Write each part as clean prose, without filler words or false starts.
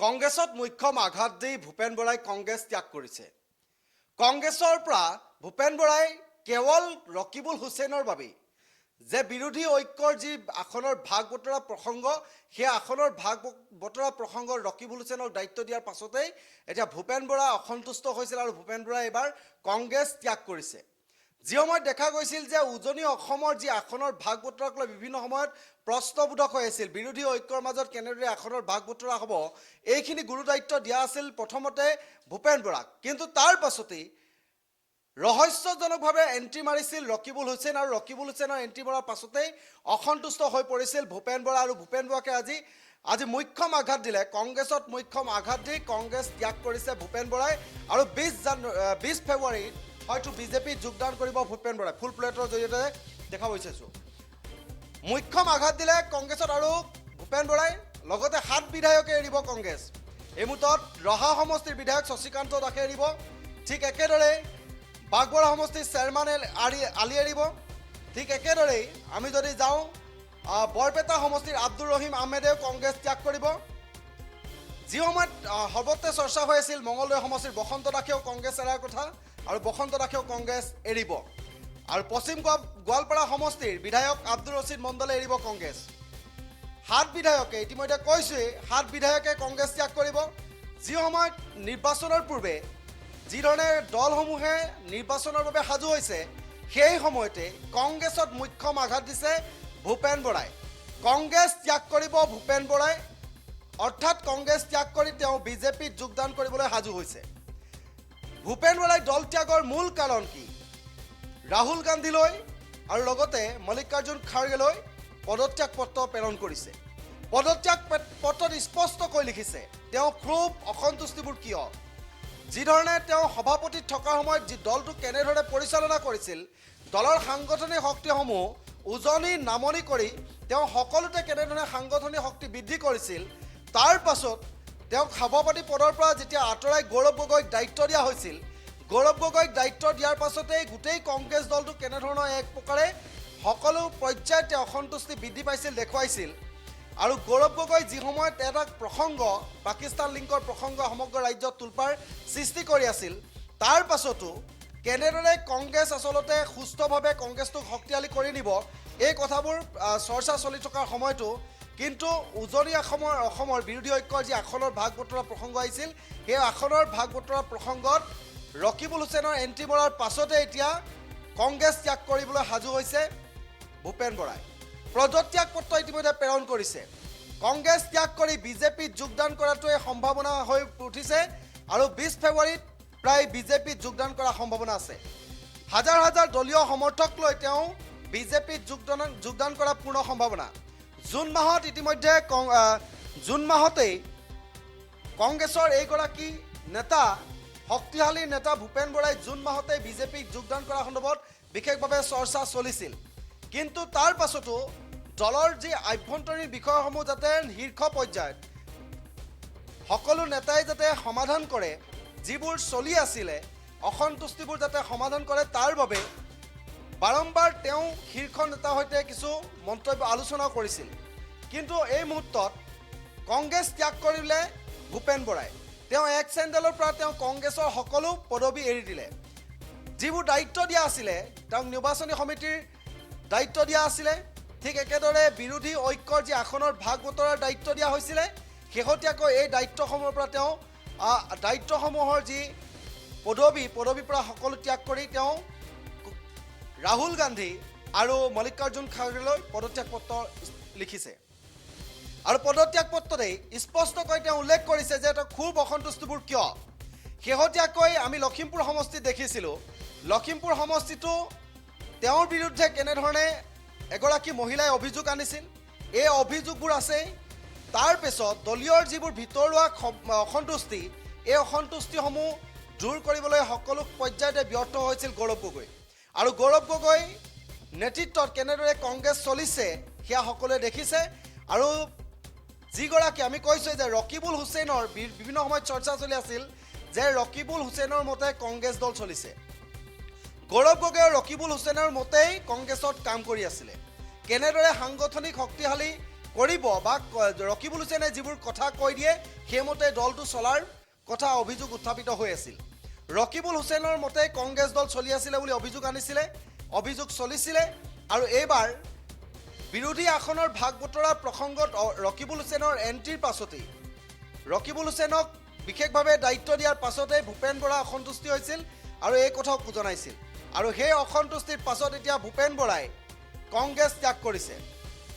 কংগ্ৰেছত মুখ্যম আঘাত দি ভূপেন বৰাই কংগ্ৰেছ ত্যাগ কৰিছে। কংগ্ৰেছৰ পৰা ভূপেন বৰাই কেৱল ৰকিবুল হুছেইনৰ বাবে যে বিৰোধী ঐক্যৰ যি আসনৰ ভাগ বতৰা প্ৰসংগ, সেই আসনৰ ভাগ বতৰা প্ৰসংগৰ ৰকিবুল হুছেইনক দায়িত্ব দিয়াৰ পাছতেই এতিয়া ভূপেন বৰা অসন্তুষ্ট হৈছিল আৰু ভূপেন বৰাই এইবাৰ কংগ্ৰেছ ত্যাগ কৰিছে। যি সময়ত দেখা গৈছিল যে উজনি অসমৰ যি আসনৰ ভাগ বতৰাক লৈ বিভিন্ন সময়ত প্ৰশ্নবোধক হৈ আছিল, বিৰোধী ঐক্যৰ মাজত কেনেদৰে আসনৰ ভাগ বতৰা হ'ব, এইখিনি গুৰু দায়িত্ব দিয়া আছিল প্ৰথমতে ভূপেন বৰাক। কিন্তু তাৰ পাছতেই ৰহস্যজনকভাৱে এণ্ট্ৰি মাৰিছিল ৰকিবুল হুছেইন আৰু ৰকিবুল হুছেইনৰ এণ্ট্ৰি মৰাৰ পাছতেই অসন্তুষ্ট হৈ পৰিছিল ভূপেন বৰা আৰু ভূপেন বৰাকে আজি মুখ্যম আঘাত দিলে। কংগ্ৰেছত মুখ্যম আঘাত দি কংগ্ৰেছ ত্যাগ কৰিছে ভূপেন বৰাই আৰু 20 ফেব্ৰুৱাৰীত হয়তো বিজেপিত যোগদান কৰিব ভূপেন বৰাই। ফুল প্লেটৰ জৰিয়তে দেখা বিচাৰিছোঁ। মুখ্যম আঘাত দিলে কংগ্ৰেছত আৰু ভূপেন বৰাই, লগতে 7 বিধায়কে এৰিব কংগ্ৰেছ। এই মুহূৰ্তত ৰহা সমষ্টিৰ বিধায়ক শশীকান্ত দাসে এৰিব, ঠিক একেদৰে বাগবৰা সমষ্টিৰ চেয়াৰমেন আলি এৰিব। ঠিক একেদৰেই আমি যদি যাওঁ বৰপেটা সমষ্টিৰ আব্দুৰ ৰহিম আহমেদেও কংগ্ৰেছ ত্যাগ কৰিব। যি সময়ত সৰ্বত্ৰে চৰ্চা হৈ আছিল মঙলদৈ সমষ্টিৰ বসন্ত দাসেও কংগ্ৰেছ এৰাৰ কথা আৰু বসন্ত দাসেও কংগ্ৰেছ এৰিব। আৰু পশ্চিম গোৱালপাৰা সমষ্টিৰ বিধায়ক আব্দুৰ ৰছিদ মণ্ডলে এৰিব কংগ্ৰেছ। 7 বিধায়কে ইতিমধ্যে কৈছোৱেই 7 বিধায়কে কংগ্ৰেছ ত্যাগ কৰিব। যি সময়ত নিৰ্বাচনৰ পূৰ্বে যিধৰণে দলসমূহে নিৰ্বাচনৰ বাবে সাজু হৈছে, সেই সময়তে কংগ্ৰেছত মুখ্যম আঘাত দিছে ভূপেন বৰাই। কংগ্ৰেছ ত্যাগ কৰিব ভূপেন বৰাই, অৰ্থাৎ কংগ্ৰেছ ত্যাগ কৰি তেওঁ বিজেপিত যোগদান কৰিবলৈ সাজু হৈছে। ভূপেন বৰাই দল ত্যাগৰ মূল কাৰণ কি? ৰাহুল গান্ধীলৈ আৰু লগতে মল্লিকাৰ্জুন খাৰ্গেলৈ পদত্যাগ পত্ৰ প্ৰেৰণ কৰিছে। পদত্যাগ পত্ৰত স্পষ্টকৈ লিখিছে তেওঁ ক্ষোভ অসন্তুষ্টিবোৰ কিয়। যিধৰণে তেওঁ সভাপতিত থকাৰ সময়ত যি দলটো কেনেদৰে পৰিচালনা কৰিছিল, দলৰ সাংগঠনিক শক্তিসমূহ উজনি নামনি কৰি তেওঁ সকলোতে কেনেধৰণে সাংগঠনিক শক্তি বৃদ্ধি কৰিছিল, তাৰ পাছত তেওঁক সভাপতি পদৰ পৰা যেতিয়া আঁতৰাই গৌৰৱ গগৈক দায়িত্ব দিয়া হৈছিল, গৌৰৱ গগৈক দায়িত্ব দিয়াৰ পাছতেই গোটেই কংগ্ৰেছ দলটো কেনেধৰণৰ এক প্ৰকাৰে সকলো পৰ্যায়ত তেওঁ অসন্তুষ্টি বৃদ্ধি পাইছিল দেখুৱাইছিল। আৰু গৌৰৱ গগৈ যি সময়ত এটা প্ৰসংগ, পাকিস্তান লিংকৰ প্ৰসংগ সমগ্ৰ ৰাজ্যত তোলপাৰ সৃষ্টি কৰি আছিল, তাৰ পাছতো কেনেদৰে কংগ্ৰেছ আচলতে সুস্থভাৱে কংগ্ৰেছটোক শক্তিশালী কৰি নিব, এই কথাবোৰ চৰ্চা চলি থকাৰ সময়তো কিন্তু উজনি অসমৰ বিৰোধী ঐক্যৰ যি আসনৰ ভাগ বতৰা প্ৰসংগ আহিছিল, সেই আসনৰ ভাগ বতৰা প্ৰসংগত ৰকিবুল হুছেইনৰ এণ্ট্ৰি মৰাৰ পাছতে এতিয়া কংগ্ৰেছ ত্যাগ কৰিবলৈ সাজু হৈছে ভূপেন বৰাই। পদত্যাগ পত্ৰ ইতিমধ্যে প্ৰেৰণ কৰিছে। কংগ্ৰেছ ত্যাগ কৰি বিজেপিত যোগদান কৰাটোৱে সম্ভাৱনা হৈ উঠিছে আৰু 20 ফেব্ৰুৱাৰীত প্ৰায় বিজেপিত যোগদান কৰাৰ সম্ভাৱনা আছে। হাজাৰ হাজাৰ দলীয় সমৰ্থক লৈ তেওঁ বিজেপিত যোগদান কৰাৰ পূৰ্ণ সম্ভাৱনা। জুন মাহতেই কংগ্ৰেছৰ এইগৰাকী নেতা, শক্তিশালী নেতা ভূপেন বৰাই জুন মাহতেই বিজেপিত যোগদান কৰাৰ সন্দৰ্ভত বিশেষভাৱে চৰ্চা চলিছিল। কিন্তু তাৰ পাছতো দলৰ যি আভ্যন্তৰীণ বিষয়সমূহ যাতে শীৰ্ষ পৰ্যায়ত সকলো নেতাই যাতে সমাধান কৰে, যিবোৰ চলি আছিলে অসন্তুষ্টিবোৰ যাতে সমাধান কৰে, তাৰ বাবে বাৰম্বাৰ তেওঁ শীৰ্ষ নেতাৰ সৈতে কিছু মন্তব্য আলোচনাও কৰিছিল। কিন্তু এই মুহূৰ্তত কংগ্ৰেছ ত্যাগ কৰিলে ভূপেন বৰাই। তেওঁ এক চেণ্ডেলৰ পৰা তেওঁ কংগ্ৰেছৰ সকলো পদবী এৰি দিলে। যিবোৰ দায়িত্ব দিয়া আছিলে, তেওঁক নিৰ্বাচনী সমিতিৰ দায়িত্ব দিয়া আছিলে, ঠিক একেদৰে বিৰোধী ঐক্যৰ যি আসনৰ ভাগ বতৰাৰ দায়িত্ব দিয়া হৈছিলে, শেহতীয়াকৈ এই দায়িত্বসমূহৰ পৰা তেওঁ দায়িত্বসমূহৰ যি পদবীৰ পৰা সকলো ত্যাগ কৰি তেওঁ ৰাহুল গান্ধী আৰু মল্লিকাৰ্জুন খাৰ্গেলৈ পদত্যাগ পত্ৰ লিখিছে। আৰু পদত্যাগ পত্ৰতেই স্পষ্টকৈ তেওঁ উল্লেখ কৰিছে যে তেওঁ ক্ষোভ অসন্তুষ্টিবোৰ কিয়। শেহতীয়াকৈ আমি লখিমপুৰ সমষ্টিত দেখিছিলোঁ, লখিমপুৰ সমষ্টিটো তেওঁৰ বিৰুদ্ধে কেনেধৰণে এগৰাকী মহিলাই অভিযোগ আনিছিল, এই অভিযোগবোৰ আছে। তাৰ পিছত দলীয়ৰ যিবোৰ ভিতৰুৱা অসন্তুষ্টি, এই অসন্তুষ্টিসমূহ দূৰ কৰিবলৈ সকলো পৰ্যায়তে ব্যৰ্থ হৈছিল গৌৰৱ গগৈ। আৰু গৌৰৱ গগৈ নেতৃত্বত কেনেদৰে কংগ্ৰেছ চলিছে সেয়া সকলোৱে দেখিছে। আৰু যিগৰাকী আমি কৈছোঁ যে ৰকিবুল হুছেইনৰ বিভিন্ন সময়ত চৰ্চা চলি আছিল যে ৰকিবুল হুছেইনৰ মতে কংগ্ৰেছ দল চলিছে, গৌৰৱ গগৈ ৰকিবুল হুছেইনৰ মতেই কংগ্ৰেছত কাম কৰি আছিলে। কেনেদৰে সাংগঠনিক শক্তিশালী কৰিব বা ৰকিবুল হুছেইনে যিবোৰ কথা কৈ দিয়ে সেইমতে দলটো চলাৰ কথা অভিযোগ উত্থাপিত হৈ আছিল ৰকিবুল হুছেইনৰ মতে কংগ্ৰেছ দল চলি আছিলে বুলি অভিযোগ আনিছিলে অভিযোগ চলিছিলে আৰু এইবাৰ বিৰোধী আসনৰ ভাগ বতৰাৰ প্ৰসংগত ৰকিবুল হুছেইনৰ এণ্ট্ৰিৰ পাছতেই ৰকিবুল হুছেইনক বিশেষভাৱে দায়িত্ব দিয়াৰ পাছতেই ভূপেন বৰা অসন্তুষ্টি হৈছিল আৰু এই কথাও জনাইছিল আৰু সেই অসন্তুষ্টিৰ পাছত এতিয়া ভূপেন বৰাই কংগ্ৰেছ ত্যাগ কৰিছে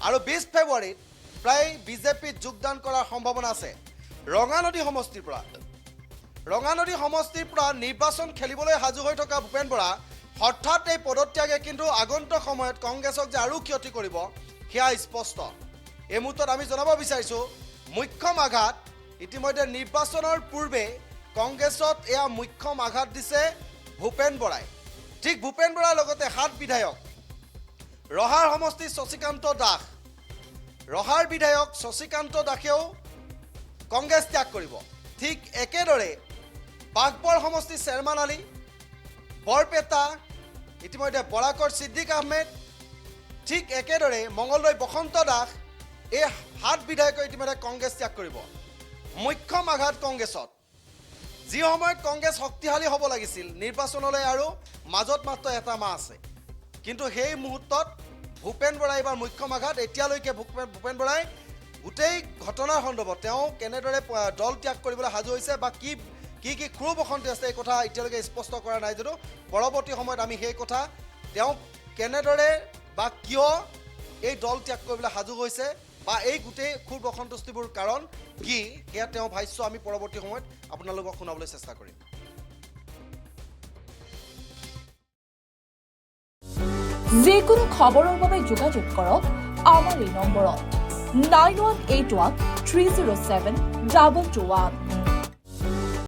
আৰু 20 ফেব্ৰুৱাৰীত প্ৰায় বিজেপিত যোগদান কৰাৰ সম্ভাৱনা আছে ৰঙানদী সমষ্টিৰ পৰা নিৰ্বাচন খেলিবলৈ সাজু হৈ থকা ভূপেন বৰা হঠাৎ এই পদত্যাগে কিন্তু আগন্তুক সময়ত কংগ্ৰেছক যে আৰু ক্ষতি কৰিব সেয়া স্পষ্ট এই মুহূৰ্তত আমি জনাব বিচাৰিছোঁ মুখ্যম আঘাত ইতিমধ্যে নিৰ্বাচনৰ পূৰ্বে কংগ্ৰেছত এয়া মুখ্যম আঘাত দিছে ভূপেন বৰাই ঠিক ভূপেন বৰাৰ লগতে 7 বিধায়ক ৰহাৰ সমষ্টি ৰহাৰ বিধায়ক শশীকান্ত দাসেও কংগ্ৰেছ ত্যাগ কৰিব ঠিক একেদৰে বাঘবৰ সমষ্টি চেয়াৰমান আলী বৰপেটা ইতিমধ্যে বৰাকৰ সিদ্দিক আহমেদ ঠিক একেদৰে মঙলদৈ বসন্ত দাস এই 7 বিধায়কে ইতিমধ্যে কংগ্ৰেছ ত্যাগ কৰিব মুখ্যম আঘাত কংগ্ৰেছত যি সময়ত কংগ্ৰেছ শক্তিশালী হ'ব লাগিছিল নিৰ্বাচনলৈ আৰু মাজত মাত্ৰ এটা মাহ আছে কিন্তু সেই মুহূৰ্তত ভূপেন বৰাই এবাৰ মুখ্যম আঘাত এতিয়ালৈকে ভূপেন বৰাই গোটেই ঘটনাৰ সন্দৰ্ভত তেওঁ কেনেদৰে দল ত্যাগ কৰিবলৈ সাজু হৈছে বা কি ক্ৰোধ অশান্তি আছে এই কথা এতিয়ালৈকে স্পষ্ট কৰা নাই যদিও পৰৱৰ্তী সময়ত আমি সেই কথা তেওঁ কেনেদৰে বা কিয় এই দল ত্যাগ কৰিবলৈ সাজু হৈছে বা এই গোটেই ক্ষোভ অসন্তুষ্টিবোৰ কাৰণ কি সেয়া তেওঁ ভাষ্য আমি পৰৱৰ্তী সময়ত আপোনালোকক শুনাবলৈ চেষ্টা কৰিম যিকোনো খবৰৰ বাবে যোগাযোগ কৰক আমাৰ এই নম্বৰত 9181 307 121